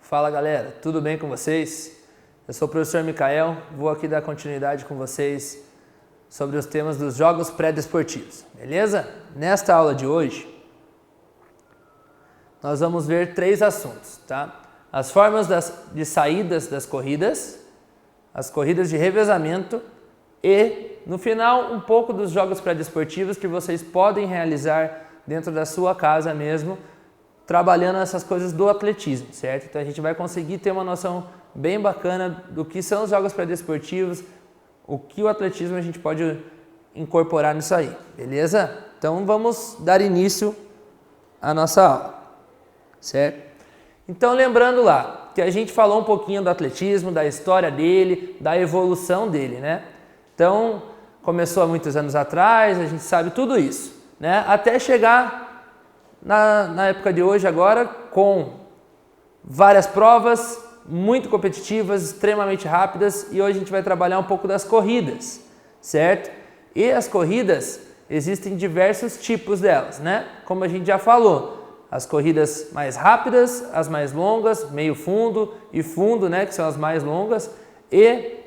Fala galera, tudo bem com vocês? Eu sou o professor Micael, vou aqui dar continuidade com vocês sobre os temas dos jogos pré-desportivos, beleza? Nesta aula de hoje, nós vamos ver 3 assuntos, tá? As formas de saídas das corridas, as corridas de revezamento e, no final, um pouco dos jogos pré-desportivos que vocês podem realizar dentro da sua casa mesmo, trabalhando essas coisas do atletismo, certo? Então a gente vai conseguir ter uma noção bem bacana do que são os jogos pré-desportivos, o que o atletismo a gente pode incorporar nisso aí, beleza? Então vamos dar início à nossa aula, certo? Então lembrando lá que a gente falou um pouquinho do atletismo, da história dele, da evolução dele, né? Então começou há muitos anos atrás, a gente sabe tudo isso, né? Até chegar na época de hoje agora, com várias provas muito competitivas, extremamente rápidas, e hoje a gente vai trabalhar um pouco das corridas, certo? E as corridas, existem diversos tipos delas, né? Como a gente já falou, as corridas mais rápidas, as mais longas, meio fundo e fundo, né? Que são as mais longas, e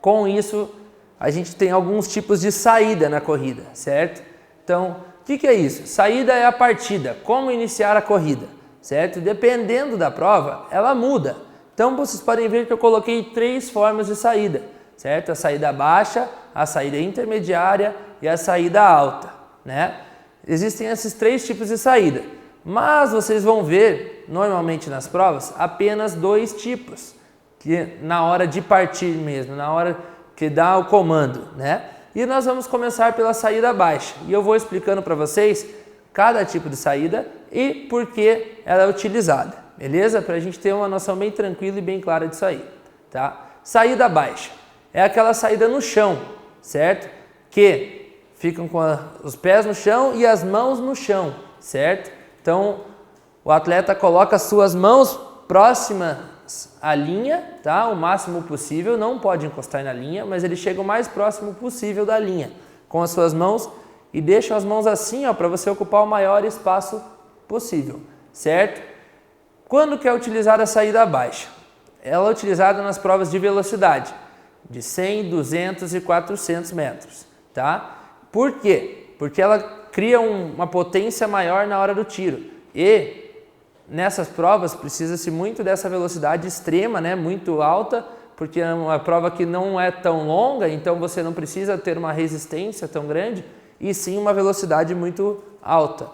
com isso a gente tem alguns tipos de saída na corrida, certo? Então, o que é isso? Saída é a partida, como iniciar a corrida, certo? Dependendo da prova, ela muda. Então vocês podem ver que eu coloquei 3 formas de saída, certo? A saída baixa, a saída intermediária e a saída alta, né? Existem esses 3 tipos de saída, mas vocês vão ver, normalmente nas provas, apenas 2 tipos, que na hora de partir mesmo, na hora que dá o comando, né? E nós vamos começar pela saída baixa. E eu vou explicando para vocês cada tipo de saída e por que ela é utilizada, beleza? Para a gente ter uma noção bem tranquila e bem clara disso aí, tá? Saída baixa é aquela saída no chão, certo? Que ficam com os pés no chão e as mãos no chão, certo? Então, o atleta coloca as suas mãos próximas a linha, tá? O máximo possível, não pode encostar na linha, mas ele chega o mais próximo possível da linha com as suas mãos e deixa as mãos assim, ó, para você ocupar o maior espaço possível, certo? Quando que é utilizada a saída baixa? Ela é utilizada nas provas de velocidade, de 100, 200 e 400 metros, tá? Por quê? Porque ela cria uma potência maior na hora do tiro e nessas provas precisa-se muito dessa velocidade extrema, né, muito alta, porque é uma prova que não é tão longa, então você não precisa ter uma resistência tão grande, e sim uma velocidade muito alta.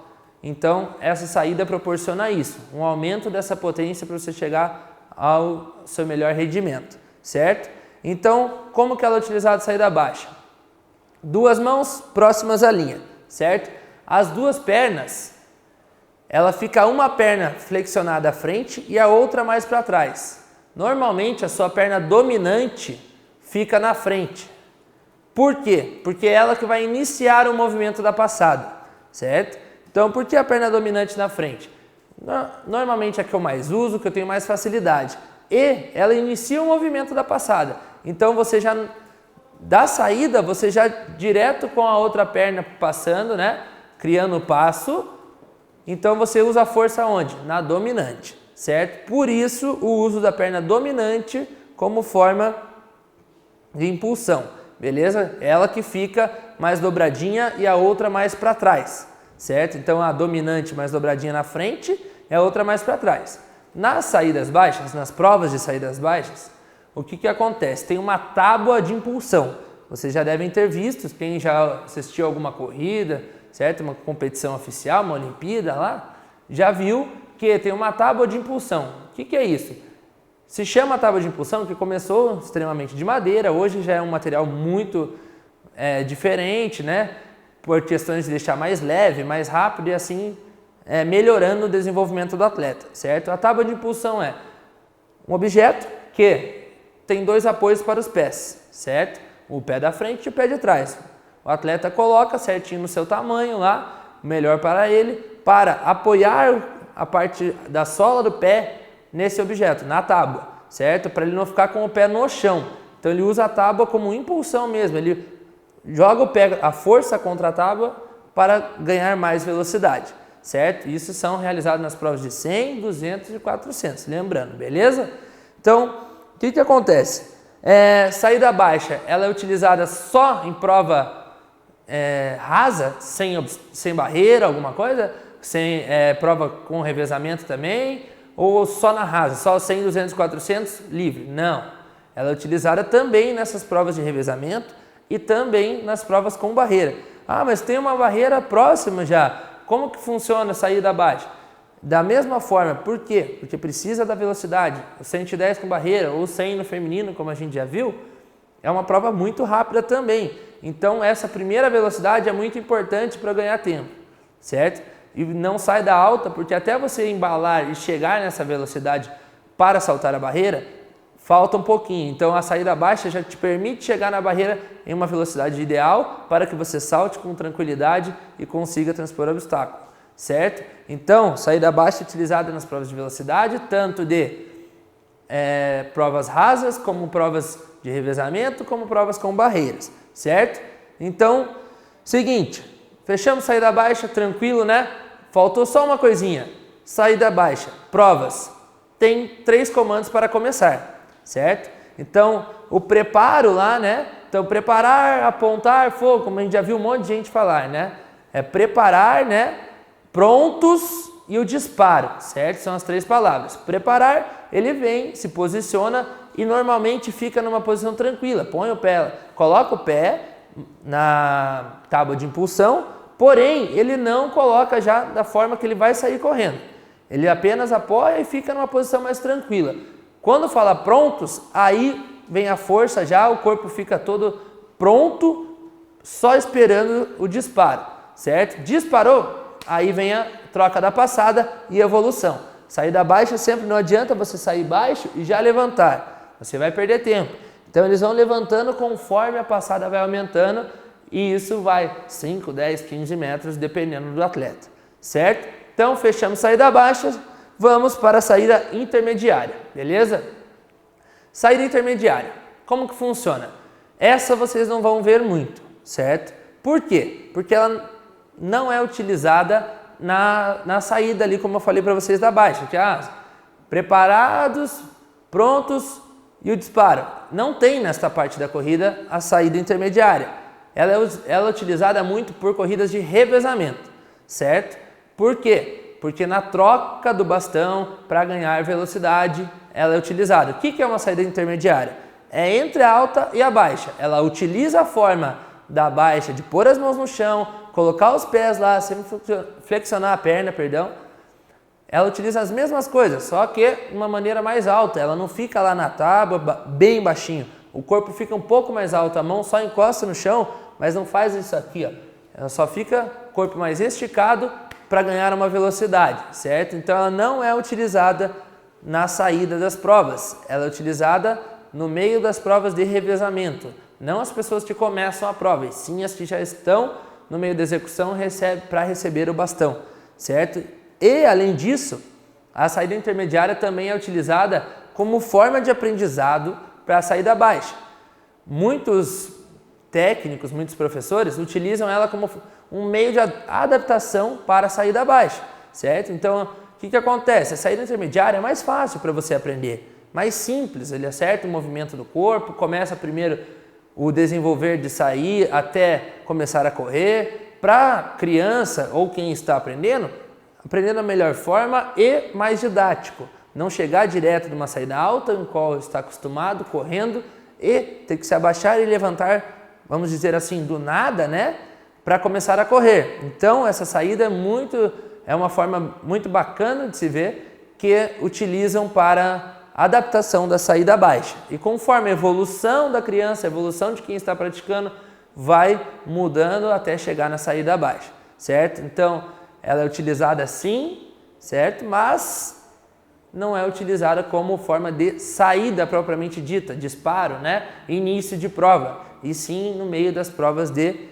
Então essa saída proporciona isso, um aumento dessa potência para você chegar ao seu melhor rendimento, certo? Então, como que ela é utilizada a saída baixa? 2 mãos próximas à linha, certo? As 2 pernas, ela fica uma perna flexionada à frente e a outra mais para trás. Normalmente a sua perna dominante fica na frente. Por quê? Porque é ela que vai iniciar o movimento da passada, certo? Então, por que a perna dominante na frente? Normalmente é a que eu mais uso, que eu tenho mais facilidade. E ela inicia o movimento da passada. Então você já da saída, você já direto com a outra perna passando, né? Criando o passo. Então você usa a força onde? Na dominante, certo? Por isso o uso da perna dominante como forma de impulsão, beleza? Ela que fica mais dobradinha e a outra mais para trás, certo? Então a dominante mais dobradinha na frente e a outra mais para trás. Nas saídas baixas, nas provas de saídas baixas, o que acontece? Tem uma tábua de impulsão. Vocês já devem ter visto, quem já assistiu alguma corrida, certo? Uma competição oficial, uma Olimpíada lá, já viu que tem uma tábua de impulsão. O que é isso? Se chama tábua de impulsão porque começou extremamente de madeira, hoje já é um material muito diferente, né? Por questões de deixar mais leve, mais rápido e assim melhorando o desenvolvimento do atleta, certo? A tábua de impulsão é um objeto que tem 2 apoios para os pés, certo? O pé da frente e o pé de trás. O atleta coloca certinho no seu tamanho lá, melhor para ele, para apoiar a parte da sola do pé nesse objeto, na tábua, certo? Para ele não ficar com o pé no chão. Então ele usa a tábua como impulsão mesmo, ele joga o pé, a força contra a tábua para ganhar mais velocidade, certo? Isso são realizados nas provas de 100, 200 e 400, lembrando, beleza? Então, o que acontece? Saída baixa, ela é utilizada só em prova rasa, sem barreira, alguma coisa? Sem prova com revezamento também? Ou só na rasa, só 100, 200 e 400 livre? Não, ela é utilizada também nessas provas de revezamento e também nas provas com barreira. Ah, mas tem uma barreira próxima já, como que funciona a saída baixa? Da mesma forma, por quê? Porque precisa da velocidade, o 110 com barreira ou 100 no feminino, como a gente já viu, é uma prova muito rápida também. Então essa primeira velocidade é muito importante para ganhar tempo, certo? E não sai da alta, porque até você embalar e chegar nessa velocidade para saltar a barreira, falta um pouquinho. Então a saída baixa já te permite chegar na barreira em uma velocidade ideal para que você salte com tranquilidade e consiga transpor o obstáculo, certo? Então, saída baixa é utilizada nas provas de velocidade, tanto de provas rasas, como provas de revezamento, como provas com barreiras, certo? Então, seguinte, fechamos saída baixa, tranquilo, né? Faltou só uma coisinha, saída baixa, provas. Tem 3 comandos para começar, certo? Então, o preparo lá, né? Então, preparar, apontar, fogo, como a gente já viu um monte de gente falar, né? É preparar, né? Prontos e o disparo, certo? São as 3 palavras. Preparar, ele vem, se posiciona e normalmente fica numa posição tranquila. Põe o pé, coloca o pé na tábua de impulsão, porém, ele não coloca já da forma que ele vai sair correndo. Ele apenas apoia e fica numa posição mais tranquila. Quando fala prontos, aí vem a força já, o corpo fica todo pronto, só esperando o disparo, certo? Disparou, aí vem a troca da passada e evolução. Saída baixa sempre não adianta você sair baixo e já levantar, você vai perder tempo. Então eles vão levantando conforme a passada vai aumentando e isso vai 5, 10, 15 metros dependendo do atleta, certo? Então fechamos saída baixa, vamos para a saída intermediária, beleza? Saída intermediária, como que funciona? Essa vocês não vão ver muito, certo? Por quê? Porque ela não é utilizada na saída ali, como eu falei para vocês da baixa, que preparados, prontos e o disparo. Não tem nesta parte da corrida a saída intermediária. Ela é utilizada muito por corridas de revezamento, certo? Por quê? Porque na troca do bastão para ganhar velocidade, ela é utilizada. O que é uma saída intermediária? É entre a alta e a baixa. Ela utiliza a forma da baixa de pôr as mãos no chão, colocar os pés lá, sempre flexionar a perna, perdão. Ela utiliza as mesmas coisas, só que de uma maneira mais alta. Ela não fica lá na tábua, bem baixinho. O corpo fica um pouco mais alto, a mão só encosta no chão, mas não faz isso aqui, ó. Ela só fica corpo mais esticado para ganhar uma velocidade, certo? Então ela não é utilizada na saída das provas. Ela é utilizada no meio das provas de revezamento. Não as pessoas que começam a prova, e sim as que já estão no meio da execução para receber o bastão, certo? E, além disso, a saída intermediária também é utilizada como forma de aprendizado para a saída baixa. Muitos técnicos, muitos professores utilizam ela como um meio de adaptação para a saída baixa, certo? Então, o que acontece? A saída intermediária é mais fácil para você aprender, mais simples, ele acerta o movimento do corpo, começa primeiro o desenvolver de sair até começar a correr. Para criança ou quem está aprendendo da melhor forma e mais didático. Não chegar direto de uma saída alta, em qual está acostumado, correndo, e ter que se abaixar e levantar, vamos dizer assim, do nada, né? Para começar a correr. Então, essa saída é uma forma muito bacana de se ver, que utilizam para adaptação da saída baixa. E conforme a evolução da criança, a evolução de quem está praticando, vai mudando até chegar na saída baixa, certo? Então, ela é utilizada sim, certo? Mas não é utilizada como forma de saída propriamente dita, disparo, né? Início de prova, e sim no meio das provas de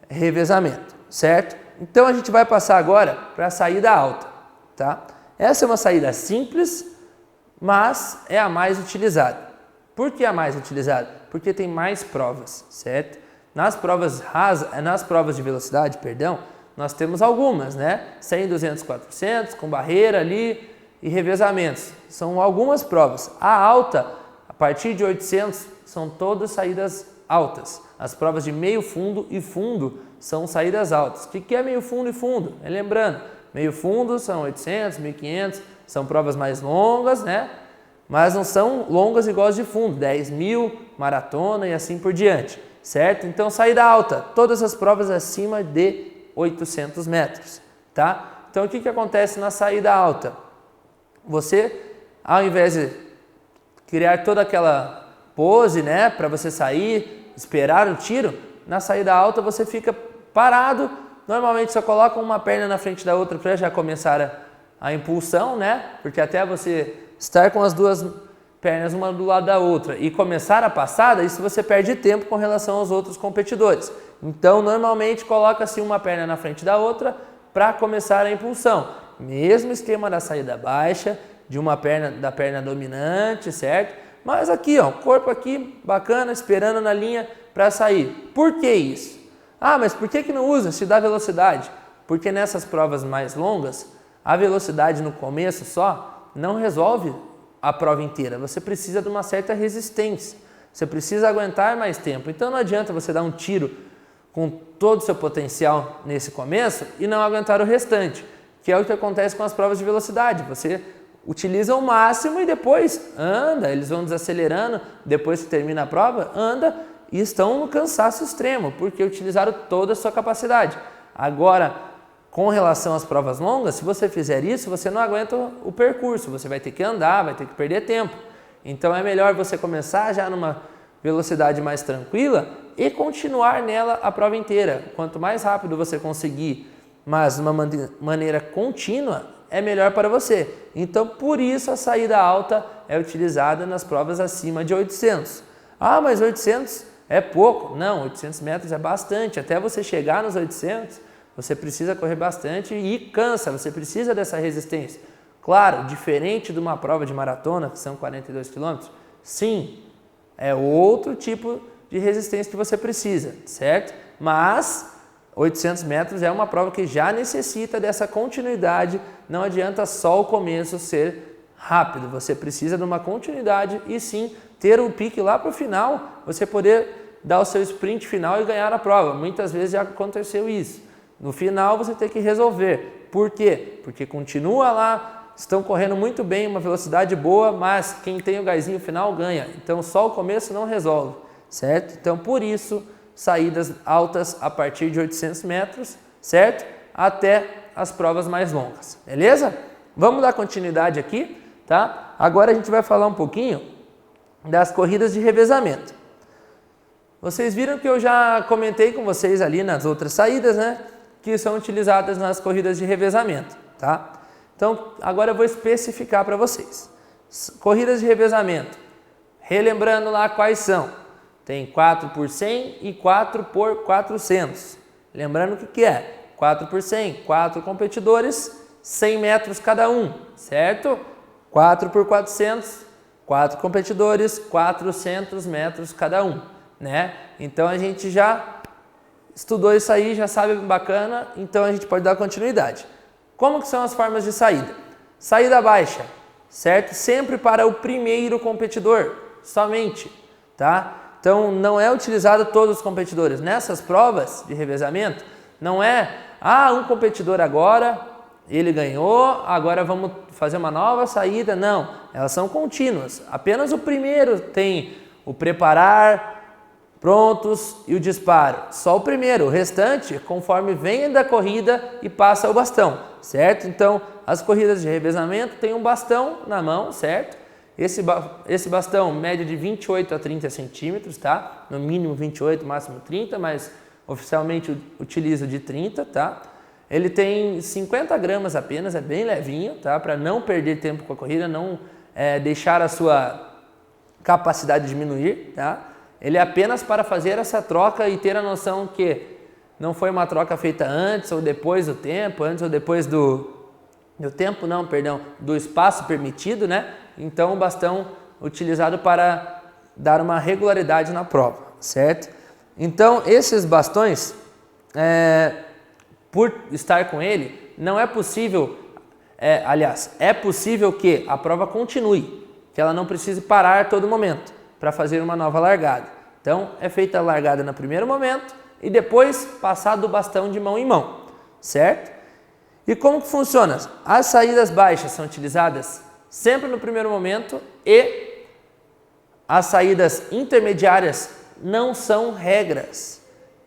revezamento, certo? Então, a gente vai passar agora para a saída alta, tá? Essa é uma saída simples, mas é a mais utilizada. Por que a mais utilizada? Porque tem mais provas, certo? Nas provas de velocidade, nós temos algumas, né? 100, 200, 400, com barreira ali e revezamentos. São algumas provas. A alta, a partir de 800, são todas saídas altas. As provas de meio fundo e fundo são saídas altas. O que é meio fundo e fundo? Lembrando, meio fundo são 800, 1500, são provas mais longas, né? Mas não são longas igual as de fundo, 10.000, maratona e assim por diante, certo? Então, saída alta, todas as provas acima de 800 metros, tá? Então, o que acontece na saída alta? Você, ao invés de criar toda aquela pose, né, para você sair, esperar o tiro, na saída alta você fica parado, normalmente só coloca uma perna na frente da outra para já começar a impulsão, né, porque até você estar com as duas pernas uma do lado da outra e começar a passada, isso você perde tempo com relação aos outros competidores. Então, normalmente coloca-se uma perna na frente da outra para começar a impulsão. Mesmo esquema da saída baixa, de uma perna, da perna dominante, certo? Mas aqui, ó, corpo aqui, bacana, esperando na linha para sair. Por que isso? Ah, mas por que não usa se dá velocidade? Porque nessas provas mais longas, a velocidade no começo só não resolve a prova inteira. Você precisa de uma certa resistência. Você precisa aguentar mais tempo. Então não adianta você dar um tiro com todo o seu potencial nesse começo e não aguentar o restante, que é o que acontece com as provas de velocidade. Você utiliza o máximo e depois anda, eles vão desacelerando, depois que termina a prova, anda e estão no cansaço extremo, porque utilizaram toda a sua capacidade. Agora, com relação às provas longas, se você fizer isso, você não aguenta o percurso, você vai ter que andar, vai ter que perder tempo. Então é melhor você começar já numa velocidade mais tranquila e continuar nela a prova inteira. Quanto mais rápido você conseguir, mas de uma maneira contínua, é melhor para você. Então, por isso a saída alta é utilizada nas provas acima de 800. Ah, mas 800 é pouco. Não, 800 metros é bastante. Até você chegar nos 800, você precisa correr bastante e cansa, você precisa dessa resistência. Claro, diferente de uma prova de maratona, que são 42 quilômetros, sim, é outro tipo de resistência que você precisa, certo? Mas 800 metros é uma prova que já necessita dessa continuidade, não adianta só o começo ser rápido, você precisa de uma continuidade e sim ter um pique lá para o final, você poder dar o seu sprint final e ganhar a prova. Muitas vezes já aconteceu isso. No final você tem que resolver. Por quê? Porque continua lá, estão correndo muito bem, uma velocidade boa, mas quem tem o gásinho final ganha. Então só o começo não resolve, certo? Então por isso, saídas altas a partir de 800 metros, certo? Até as provas mais longas, beleza? Vamos dar continuidade aqui, tá? Agora a gente vai falar um pouquinho das corridas de revezamento. Vocês viram que eu já comentei com vocês ali nas outras saídas, né? Que são utilizadas nas corridas de revezamento, tá? Então, agora eu vou especificar para vocês. Corridas de revezamento, relembrando lá quais são. Tem 4 por 100 e 4 por 400. Lembrando o que é? 4 por 100, 4 competidores, 100 metros cada um, certo? 4 por 400, 4 competidores, 400 metros cada um, né? Então, a gente já estudou isso aí, já sabe bacana, então a gente pode dar continuidade. Como que são as formas de saída? Saída baixa, certo? Sempre para o primeiro competidor, somente, tá? Então, não é utilizado todos os competidores. Nessas provas de revezamento, não é, um competidor agora, ele ganhou, agora vamos fazer uma nova saída. Não, elas são contínuas. Apenas o primeiro tem o preparar, prontos e o disparo. Só o primeiro, o restante, conforme vem da corrida e passa o bastão, certo? Então, as corridas de revezamento tem um bastão na mão, certo? Esse bastão mede de 28 a 30 centímetros, tá? No mínimo 28, máximo 30, mas oficialmente utilizo de 30, tá? Ele tem 50 gramas apenas, é bem levinho, tá? Para não perder tempo com a corrida, não deixar a sua capacidade diminuir, tá? Ele é apenas para fazer essa troca e ter a noção que não foi uma troca feita antes ou depois do tempo, antes ou depois do tempo, não, perdão, do espaço permitido, né? Então, o bastão utilizado para dar uma regularidade na prova, certo? Então, esses bastões, por estar com ele, não é possível, aliás, é possível que a prova continue, que ela não precise parar a todo momento para fazer uma nova largada. Então, é feita a largada no primeiro momento e depois passado o bastão de mão em mão, certo? E como que funciona? As saídas baixas são utilizadas sempre no primeiro momento e as saídas intermediárias não são regras.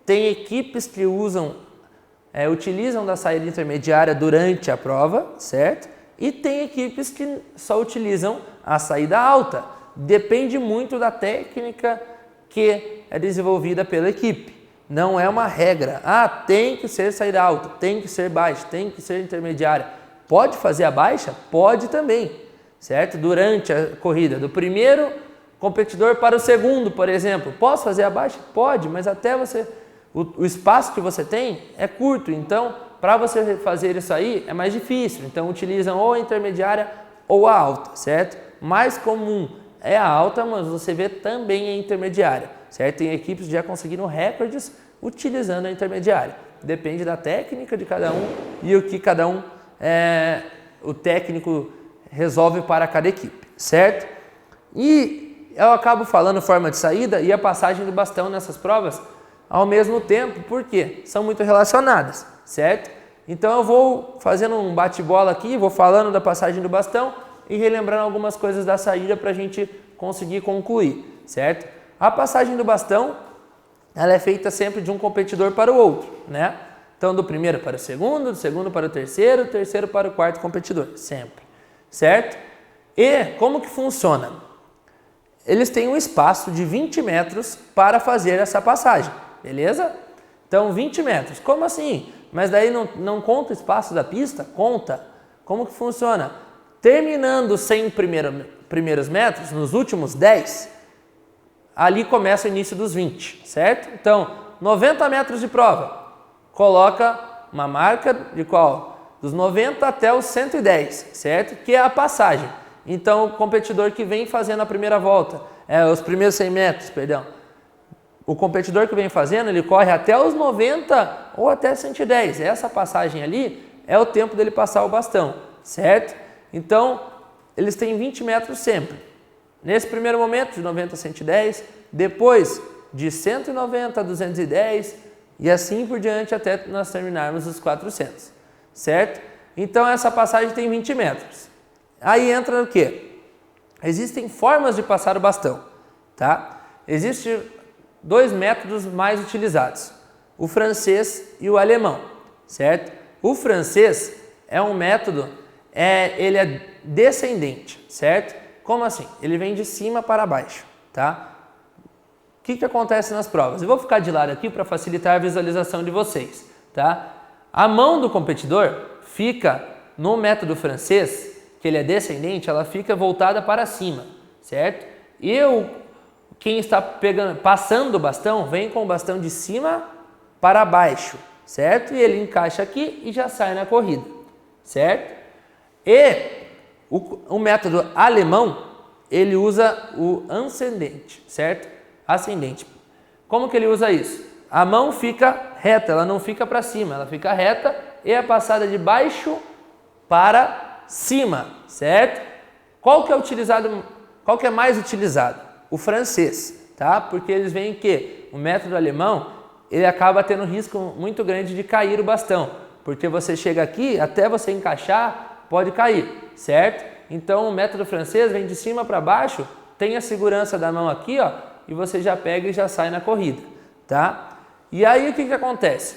Tem equipes que utilizam da saída intermediária durante a prova, certo? E tem equipes que só utilizam a saída alta. Depende muito da técnica que é desenvolvida pela equipe. Não é uma regra. Ah, tem que ser saída alta, tem que ser baixa, tem que ser intermediária. Pode fazer a baixa? Pode também, certo? Durante a corrida, do primeiro competidor para o segundo, por exemplo. Posso fazer a baixa? Pode, mas até você... O espaço que você tem é curto, então para você fazer isso aí é mais difícil. Então utilizam ou a intermediária ou a alta, certo? Mais comum é a alta, mas você vê também a intermediária, certo? Tem equipes que já conseguiram recordes utilizando a intermediária. Depende da técnica de cada um e o que cada um, o técnico resolve para cada equipe, certo? E eu acabo falando forma de saída e a passagem do bastão nessas provas ao mesmo tempo, porque são muito relacionadas, certo? Então eu vou fazendo um bate-bola aqui, vou falando da passagem do bastão e relembrando algumas coisas da saída para a gente conseguir concluir, certo? A passagem do bastão, ela é feita sempre de um competidor para o outro, né? Então do primeiro para o segundo, do segundo para o terceiro para o quarto competidor, sempre, certo? E como que funciona? Eles têm um espaço de 20 metros para fazer essa passagem. Beleza? Então 20 metros. Como assim? Mas daí não conta o espaço da pista? Conta. Como que funciona? Terminando os 100 primeiros metros, nos últimos 10, ali começa o início dos 20, certo? Então, 90 metros de prova. Coloca uma marca de qual? Dos 90 até os 110, certo? Que é a passagem. Então, o competidor que vem fazendo a primeira volta, os primeiros 100 metros, perdão. O competidor que vem fazendo, ele corre até os 90 ou até 110. Essa passagem ali é o tempo dele passar o bastão, certo? Então, eles têm 20 metros sempre. Nesse primeiro momento, de 90 a 110, depois de 190 a 210 e assim por diante até nós terminarmos os 400, certo? Então, essa passagem tem 20 metros. Aí entra o quê? Existem formas de passar o bastão, tá? Existem 2 métodos mais utilizados, o francês e o alemão, certo? O francês é um método, ele é descendente, certo? Como assim? Ele vem de cima para baixo, tá? O que acontece nas provas? Eu vou ficar de lado aqui para facilitar a visualização de vocês, tá? A mão do competidor fica, no método francês, que ele é descendente, ela fica voltada para cima, certo? Quem está passando o bastão, vem com o bastão de cima para baixo, certo? E ele encaixa aqui e já sai na corrida, certo? E o método alemão, ele usa o ascendente, certo? Ascendente. Como que ele usa isso? A mão fica reta, ela não fica para cima, ela fica reta e é passada de baixo para cima, certo? Qual que é mais utilizado? O francês, tá? Porque eles veem que o método alemão, ele acaba tendo um risco muito grande de cair o bastão, porque você chega aqui, até você encaixar, pode cair, certo? Então o método francês vem de cima para baixo, tem a segurança da mão aqui, ó, e você já pega e já sai na corrida, tá? E aí o que acontece?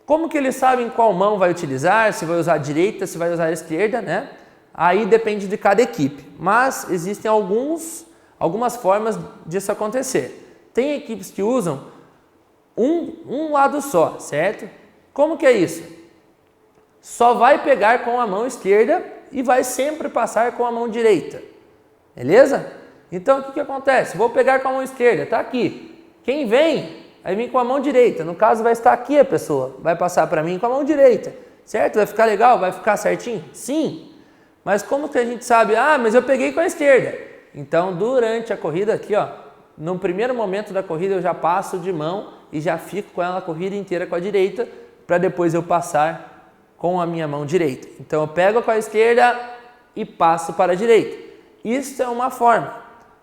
Como que eles sabem qual mão vai utilizar, se vai usar a direita, se vai usar a esquerda, né? Aí depende de cada equipe, mas existem algumas formas disso acontecer. Tem equipes que usam um lado só, certo? Como que é isso? Só vai pegar com a mão esquerda e vai sempre passar com a mão direita, beleza? Então o que acontece? Vou pegar com a mão esquerda, tá aqui. Quem vem, vai vir com a mão direita. No caso vai estar aqui a pessoa, vai passar para mim com a mão direita, certo? Vai ficar legal? Vai ficar certinho? Sim. Mas como que a gente sabe? Ah, mas eu peguei com a esquerda. Então, durante a corrida aqui, ó, no primeiro momento da corrida eu já passo de mão e já fico com ela a corrida inteira com a direita para depois eu passar com a minha mão direita. Então eu pego com a esquerda e passo para a direita. Isso é uma forma,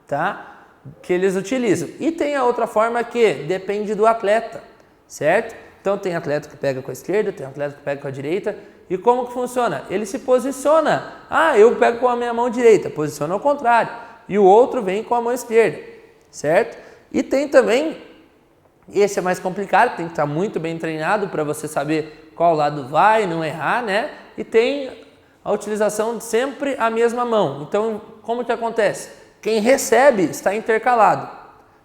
tá? Que eles utilizam. E tem a outra forma que depende do atleta, certo? Então tem atleta que pega com a esquerda, tem atleta que pega com a direita. E como que funciona? Ele se posiciona. Eu pego com a minha mão direita, posiciona ao contrário. E o outro vem com a mão esquerda, certo? E tem também, esse é mais complicado, tem que estar muito bem treinado para você saber qual lado vai, não errar, né? E tem a utilização de sempre a mesma mão. Então, como que acontece? Quem recebe está intercalado.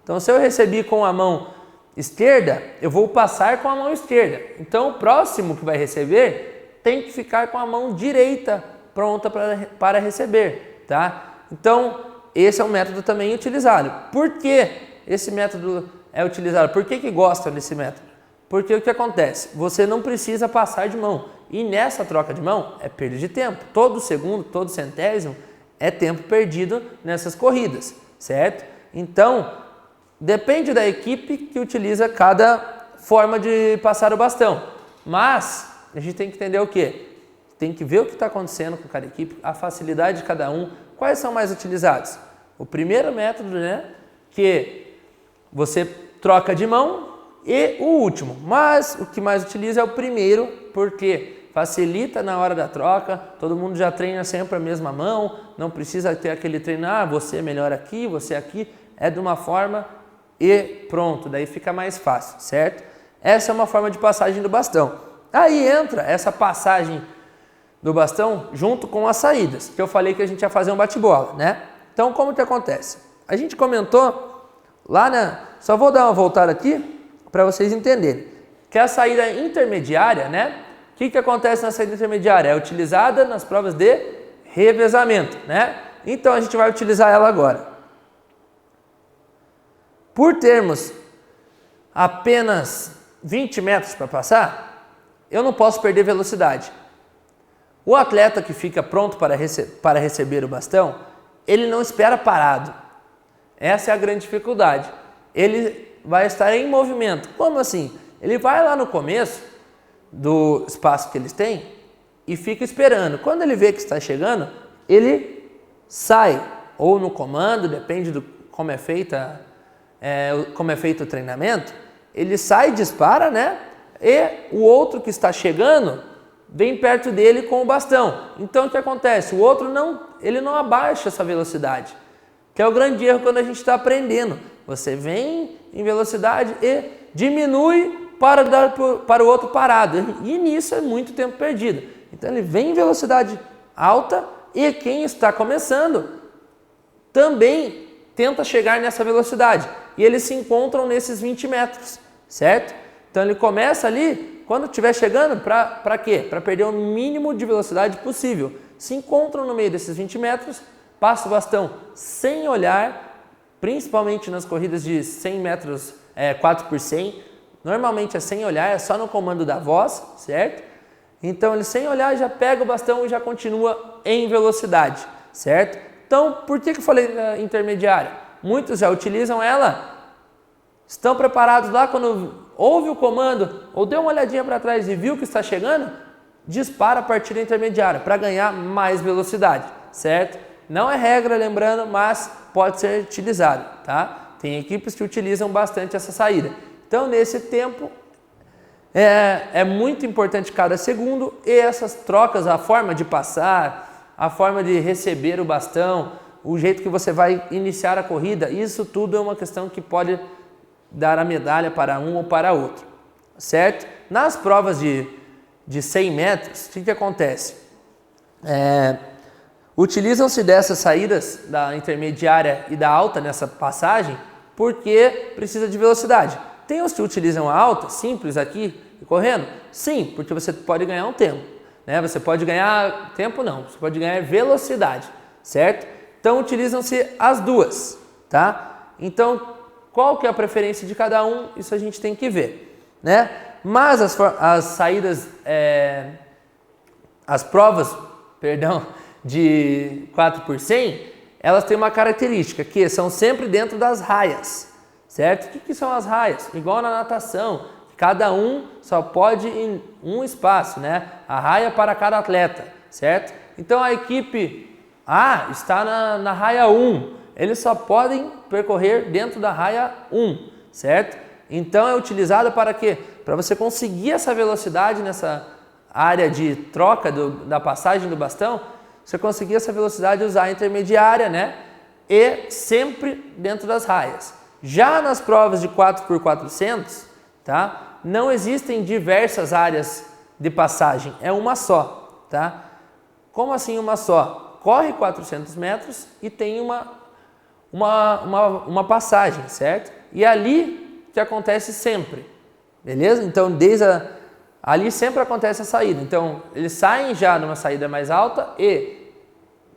Então, se eu recebi com a mão esquerda, eu vou passar com a mão esquerda. Então, o próximo que vai receber tem que ficar com a mão direita pronta para receber, tá? Então, esse é um método também utilizado. Por que esse método é utilizado? Por que gostam desse método? Porque o que acontece? Você não precisa passar de mão. E nessa troca de mão é perda de tempo. Todo segundo, todo centésimo é tempo perdido nessas corridas, certo? Então, depende da equipe que utiliza cada forma de passar o bastão. Mas a gente tem que entender o quê? Tem que ver o que está acontecendo com cada equipe, a facilidade de cada um, quais são mais utilizados. O primeiro método, né, que você troca de mão, e o último, mas o que mais utiliza é o primeiro, porque facilita na hora da troca, todo mundo já treina sempre a mesma mão, não precisa ter aquele treino, você é melhor aqui, você aqui, é de uma forma e pronto, daí fica mais fácil, certo? Essa é uma forma de passagem do bastão. Aí entra essa passagem do bastão junto com as saídas, que eu falei que a gente ia fazer um bate-bola, né? Então, como que acontece? A gente comentou lá Só vou dar uma voltada aqui para vocês entenderem. Que a saída intermediária, né? O que acontece na saída intermediária? É utilizada nas provas de revezamento, né? Então, a gente vai utilizar ela agora. Por termos apenas 20 metros para passar, eu não posso perder velocidade. O atleta que fica pronto para receber o bastão, ele não espera parado. Essa é a grande dificuldade. Ele vai estar em movimento. Como assim? Ele vai lá no começo do espaço que eles têm e fica esperando. Quando ele vê que está chegando, ele sai, ou no comando, depende do como é feito o treinamento, ele sai, dispara, né? E o outro que está chegando vem perto dele com o bastão. Então o que acontece? O outro ele não abaixa essa velocidade, que é o grande erro quando a gente está aprendendo. Você vem em velocidade e diminui para dar para o outro parado. E nisso é muito tempo perdido. Então ele vem em velocidade alta e quem está começando também tenta chegar nessa velocidade. E eles se encontram nesses 20 metros, certo? Então ele começa ali, quando estiver chegando, para quê? Para perder o mínimo de velocidade possível. Se encontram no meio desses 20 metros, passa o bastão sem olhar, principalmente nas corridas de 100 metros, 4 por 100, normalmente é sem olhar, é só no comando da voz, certo? Então ele sem olhar já pega o bastão e já continua em velocidade, certo? Então por que eu falei intermediária? Muitos já utilizam ela, estão preparados lá quando ouve o comando ou deu uma olhadinha para trás e viu que está chegando, dispara a partida intermediária para ganhar mais velocidade, certo? Não é regra, lembrando, mas pode ser utilizado, tá? Tem equipes que utilizam bastante essa saída. Então, nesse tempo, é muito importante cada segundo e essas trocas, a forma de passar, a forma de receber o bastão, o jeito que você vai iniciar a corrida, isso tudo é uma questão que pode dar a medalha para um ou para outro, certo? Nas provas de 100 metros, o que acontece? Utilizam-se dessas saídas da intermediária e da alta nessa passagem porque precisa de velocidade. Tem os que utilizam a alta, simples aqui, correndo? Sim, porque você pode ganhar um tempo, né? Você pode ganhar tempo não, você pode ganhar velocidade, certo? Então utilizam-se as duas, tá? Então qual que é a preferência de cada um? Isso a gente tem que ver, né? Mas as saídas, as provas, de 4 por 100, elas têm uma característica, que são sempre dentro das raias, certo? O que são as raias? Igual na natação, Cada um só pode ir em um espaço, né? A raia para cada atleta, certo? Então a equipe A está na raia 1, eles só podem percorrer dentro da raia 1, certo? Então é utilizada para quê? Para você conseguir essa velocidade nessa área de troca da passagem do bastão, você conseguir essa velocidade usar a intermediária, né? E sempre dentro das raias. Já nas provas de 4x400, tá? Não existem diversas áreas de passagem, é uma só, tá? Como assim uma só? Corre 400 metros e tem uma passagem, certo? E ali que acontece sempre, beleza? Então, ali sempre acontece a saída. Então, eles saem já numa saída mais alta e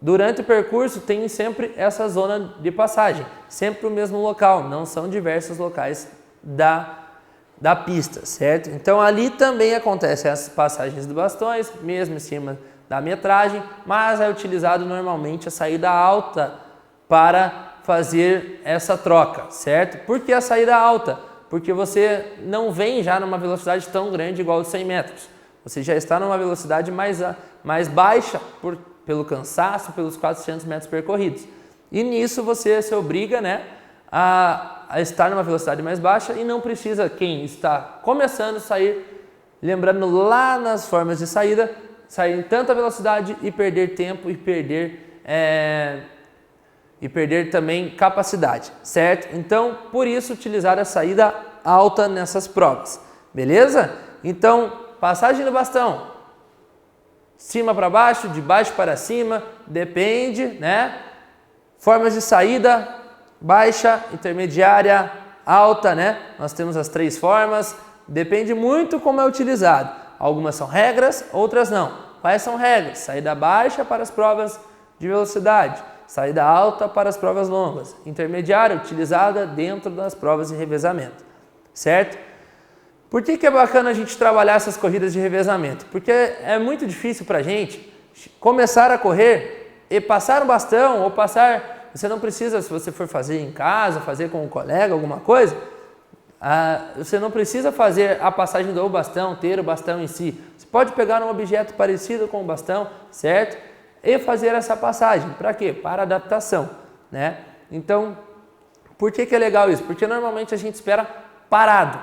durante o percurso tem sempre essa zona de passagem, sempre o mesmo local, não são diversos locais da pista, certo? Então ali também acontecem as passagens de bastões, mesmo em cima da metragem, mas é utilizado normalmente a saída alta para fazer essa troca, certo? Por que a saída alta? Porque você não vem já numa velocidade tão grande igual os 100 metros, você já está numa velocidade mais baixa pelo cansaço, pelos 400 metros percorridos. E nisso você se obriga, né, a estar numa velocidade mais baixa e não precisa, quem está começando a sair, lembrando lá nas formas de saída, sair em tanta velocidade e perder tempo e perder também capacidade, certo? Então, por isso, utilizar a saída alta nessas provas, beleza? Então, passagem do bastão, cima para baixo, de baixo para cima, depende, né? Formas de saída, baixa, intermediária, alta, né? Nós temos as 3 formas, depende muito como é utilizado. Algumas são regras, outras não. Quais são regras? Saída baixa para as provas de velocidade, saída alta para as provas longas, intermediária utilizada dentro das provas de revezamento, certo? Por que é bacana a gente trabalhar essas corridas de revezamento? Porque é muito difícil para a gente começar a correr e passar um bastão ou passar... Você não precisa, se você for fazer em casa, fazer com um colega, alguma coisa, você não precisa fazer a passagem do bastão, ter o bastão em si. Você pode pegar um objeto parecido com o bastão, certo? E fazer essa passagem. Para quê? Para adaptação, né? Então, por que é legal isso? Porque normalmente a gente espera parado.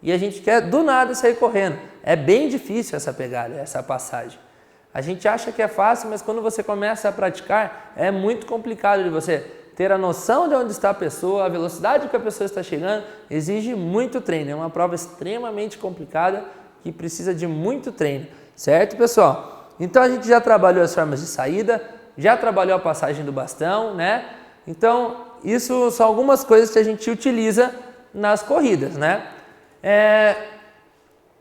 E a gente quer do nada sair correndo. É bem difícil essa pegada, essa passagem. A gente acha que é fácil, mas quando você começa a praticar, é muito complicado de você ter a noção de onde está a pessoa, a velocidade que a pessoa está chegando, exige muito treino. É uma prova extremamente complicada que precisa de muito treino, certo, pessoal? Então a gente já trabalhou as formas de saída, já trabalhou a passagem do bastão, né? Então, isso são algumas coisas que a gente utiliza nas corridas, né?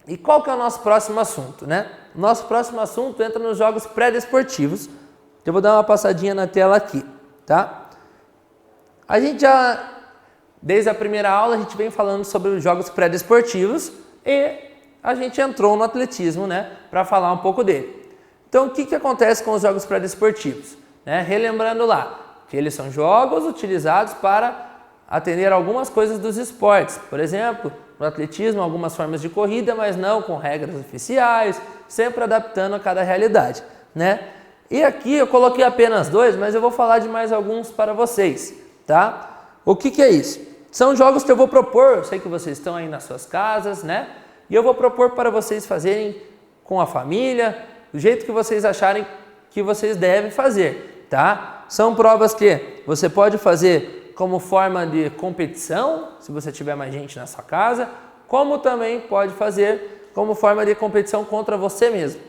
E qual que é o nosso próximo assunto, né? Nosso próximo assunto entra nos jogos pré-desportivos. Eu vou dar uma passadinha na tela aqui, tá? A gente já, desde a primeira aula, a gente vem falando sobre os jogos pré-desportivos e a gente entrou no atletismo, né? Para falar um pouco dele. Então, o que acontece com os jogos pré-desportivos? Né? Relembrando lá, que eles são jogos utilizados para atender algumas coisas dos esportes. Por exemplo, no atletismo, algumas formas de corrida, mas não com regras oficiais, sempre adaptando a cada realidade, né? E aqui eu coloquei apenas 2, mas eu vou falar de mais alguns para vocês, tá? O que é isso? São jogos que eu vou propor, eu sei que vocês estão aí nas suas casas, né? E eu vou propor para vocês fazerem com a família, do jeito que vocês acharem que vocês devem fazer, tá? São provas que você pode fazer como forma de competição, se você tiver mais gente na sua casa, como também pode fazer como forma de competição contra você mesmo.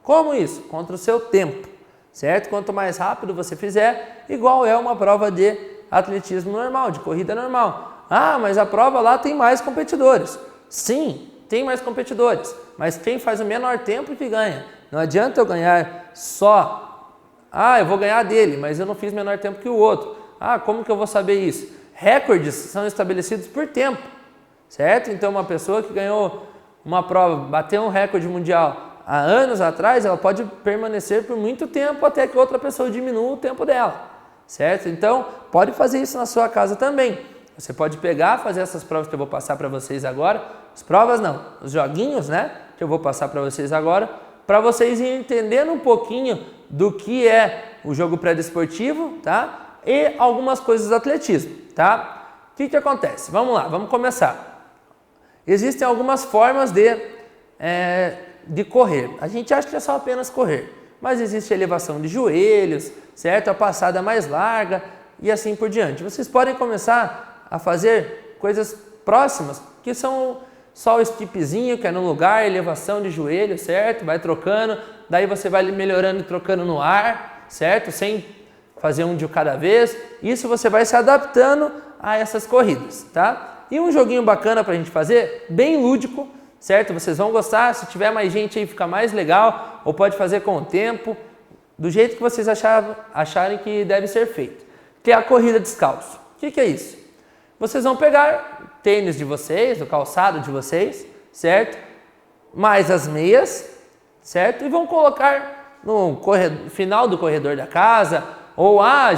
Como isso? Contra o seu tempo, certo? Quanto mais rápido você fizer, igual é uma prova de atletismo normal, de corrida normal. Ah, mas a prova lá tem mais competidores. Sim, tem mais competidores, mas quem faz o menor tempo que ganha. Não adianta eu ganhar só, eu vou ganhar dele, mas eu não fiz menor tempo que o outro. Como que eu vou saber isso? Recordes são estabelecidos por tempo, certo? Então, uma pessoa que ganhou uma prova, bateu um recorde mundial há anos atrás, ela pode permanecer por muito tempo até que outra pessoa diminua o tempo dela, certo? Então, pode fazer isso na sua casa também. Você pode pegar, fazer essas provas que eu vou passar para vocês agora, As provas não, os joguinhos, né? Que eu vou passar para vocês agora, para vocês irem entendendo um pouquinho do que é o jogo pré-desportivo, tá? E algumas coisas do atletismo, tá? O que acontece? Vamos lá, vamos começar. Existem algumas formas de correr. A gente acha que é só apenas correr, mas existe a elevação de joelhos, certo? A passada mais larga e assim por diante. Vocês podem começar a fazer coisas próximas, que são só o skipzinho, que é no lugar, elevação de joelho, certo? Vai trocando, daí você vai melhorando e trocando no ar, certo? Sem fazer um de cada vez. Isso você vai se adaptando a essas corridas, tá? E um joguinho bacana pra gente fazer, bem lúdico, certo? Vocês vão gostar, se tiver mais gente aí fica mais legal, ou pode fazer com o tempo, do jeito que vocês acharem que deve ser feito, que é a corrida descalço. O que é isso? Vocês vão pegar tênis de vocês, o calçado de vocês, certo? Mais as meias, certo? E vão colocar no final do corredor da casa, ou a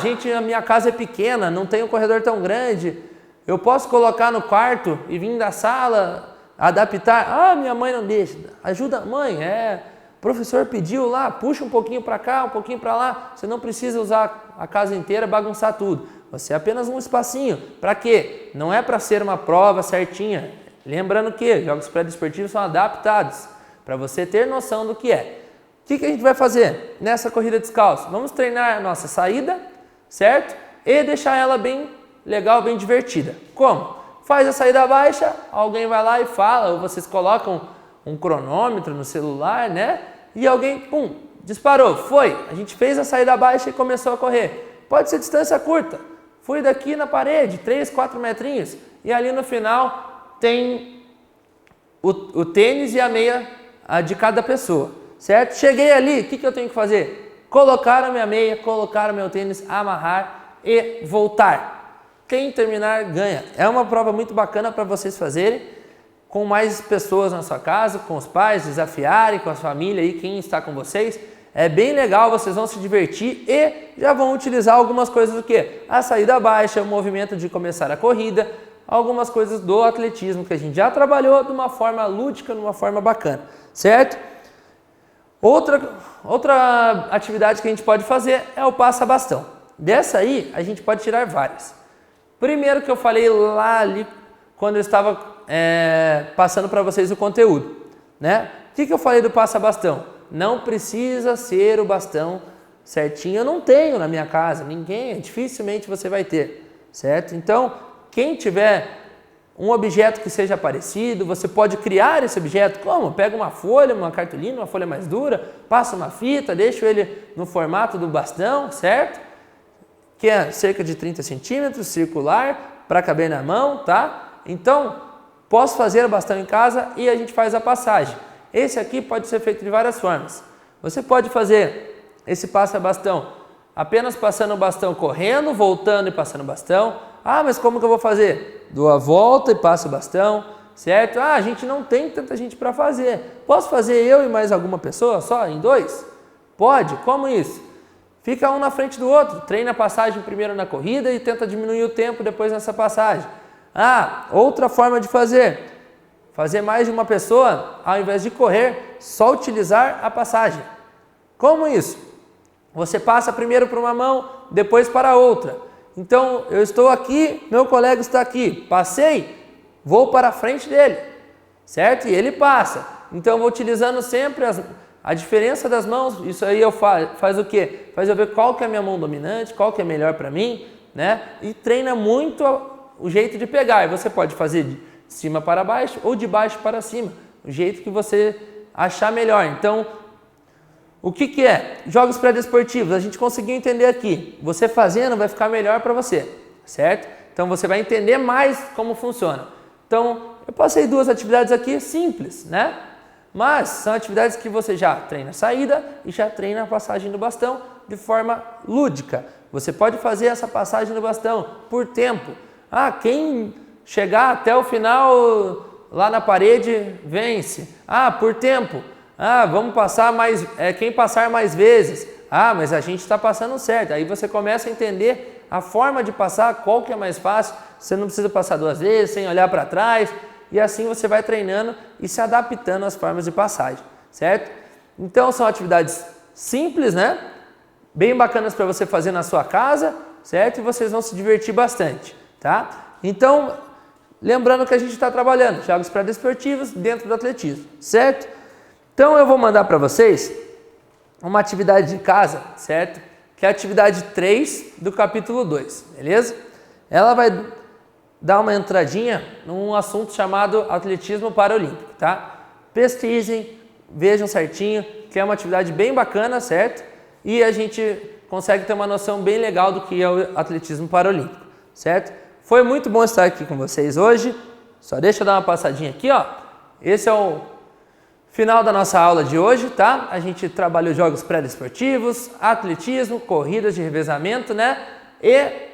minha casa é pequena, não tem um corredor tão grande, eu posso colocar no quarto e vir da sala, adaptar. Minha mãe não deixa, ajuda a mãe, o professor pediu lá, puxa um pouquinho para cá, um pouquinho para lá, você não precisa usar a casa inteira, bagunçar tudo, você é apenas um espacinho. Para quê? Não é para ser uma prova certinha, lembrando que jogos pré-desportivos são adaptados, para você ter noção do que é. O que a gente vai fazer nessa corrida descalço? Vamos treinar a nossa saída, certo? E deixar ela bem legal, bem divertida. Como? Faz a saída baixa, alguém vai lá e fala, ou vocês colocam um cronômetro no celular, né? E alguém, pum, disparou, foi. A gente fez a saída baixa e começou a correr. Pode ser distância curta. Fui daqui na parede, 3, 4 metrinhos, e ali no final tem o tênis e a meia de cada pessoa, certo? Cheguei ali, o que eu tenho que fazer? Colocar a minha meia, colocar o meu tênis, amarrar e voltar. Quem terminar ganha. É uma prova muito bacana para vocês fazerem com mais pessoas na sua casa, com os pais, desafiarem, com a família aí, quem está com vocês. É bem legal, vocês vão se divertir e já vão utilizar algumas coisas do que? A saída baixa, o movimento de começar a corrida, algumas coisas do atletismo que a gente já trabalhou de uma forma lúdica, de uma forma bacana, certo? Outra atividade que a gente pode fazer é o passa-bastão. Dessa aí, a gente pode tirar várias. Primeiro que eu falei lá ali, quando eu estava passando para vocês o conteúdo, né? O que eu falei do passa-bastão? Não precisa ser o bastão certinho, eu não tenho na minha casa, dificilmente você vai ter, certo? Então, quem tiver um objeto que seja parecido, você pode criar esse objeto. Como? Pega uma folha, uma cartolina, uma folha mais dura, passa uma fita, deixa ele no formato do bastão, certo? Que é cerca de 30 centímetros, circular, para caber na mão, tá? Então, posso fazer o bastão em casa e a gente faz a passagem. Esse aqui pode ser feito de várias formas. Você pode fazer esse passa-bastão apenas passando o bastão correndo, voltando e passando o bastão. Mas como que eu vou fazer? Dou a volta e passo o bastão, certo? A gente não tem tanta gente para fazer. Posso fazer eu e mais alguma pessoa só, em 2? Pode. Como isso? Fica um na frente do outro. Treina a passagem primeiro na corrida e tenta diminuir o tempo depois nessa passagem. Outra forma de fazer mais de uma pessoa, ao invés de correr, só utilizar a passagem. Como isso? Você passa primeiro para uma mão, depois para a outra. Então, eu estou aqui, meu colega está aqui. Passei, vou para a frente dele, certo? E ele passa. Então, eu vou utilizando sempre a diferença das mãos. Isso aí faz o quê? Faz eu ver qual que é a minha mão dominante, qual que é melhor para mim, né? E treina muito o jeito de pegar. E você pode fazer de cima para baixo ou de baixo para cima, o jeito que você achar melhor. Então, o que é? Jogos pré-desportivos, a gente conseguiu entender aqui. Você fazendo vai ficar melhor para você, certo? Então, você vai entender mais como funciona. Então, eu passei 2 atividades aqui simples, né? Mas são atividades que você já treina a saída e já treina a passagem do bastão de forma lúdica. Você pode fazer essa passagem do bastão por tempo. Quem chegar até o final lá na parede vence. Por tempo. Vamos passar mais, quem passar mais vezes. Mas a gente está passando certo. Aí você começa a entender a forma de passar, qual que é mais fácil. Você não precisa passar 2 vezes, sem olhar para trás. e assim você vai treinando e se adaptando às formas de passagem, certo? Então são atividades simples, né? Bem bacanas para você fazer na sua casa, certo? E vocês vão se divertir bastante, tá? Então, lembrando que a gente está trabalhando jogos pré-desportivos dentro do atletismo, certo? Então eu vou mandar para vocês uma atividade de casa, certo? Que é a atividade 3 do capítulo 2, beleza? Ela vai dar uma entradinha num assunto chamado atletismo paralímpico, tá? Pesquisem, vejam certinho, que é uma atividade bem bacana, certo? E a gente consegue ter uma noção bem legal do que é o atletismo paralímpico, certo? Foi muito bom estar aqui com vocês hoje. Só deixa eu dar uma passadinha aqui, ó. Esse é o final da nossa aula de hoje, tá? A gente trabalhou jogos pré-desportivos, atletismo, corridas de revezamento, né? E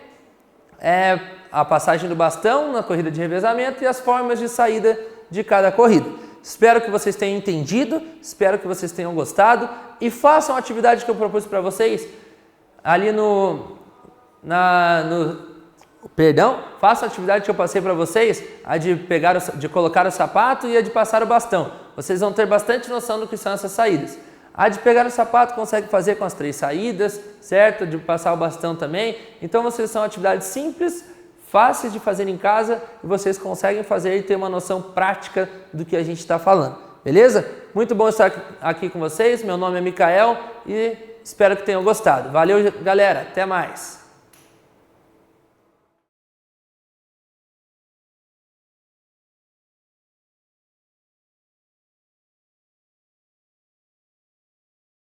a passagem do bastão na corrida de revezamento e as formas de saída de cada corrida. Espero que vocês tenham entendido, espero que vocês tenham gostado e façam a atividade que eu propus para vocês ali façam a atividade que eu passei para vocês, a de colocar o sapato e a de passar o bastão. Vocês vão ter bastante noção do que são essas saídas. A de pegar o sapato consegue fazer com as 3 saídas, certo? De passar o bastão também. Então vocês são atividades simples, fáceis de fazer em casa e vocês conseguem fazer e ter uma noção prática do que a gente está falando, beleza? Muito bom estar aqui com vocês, meu nome é Micael e espero que tenham gostado. Valeu, galera, até mais!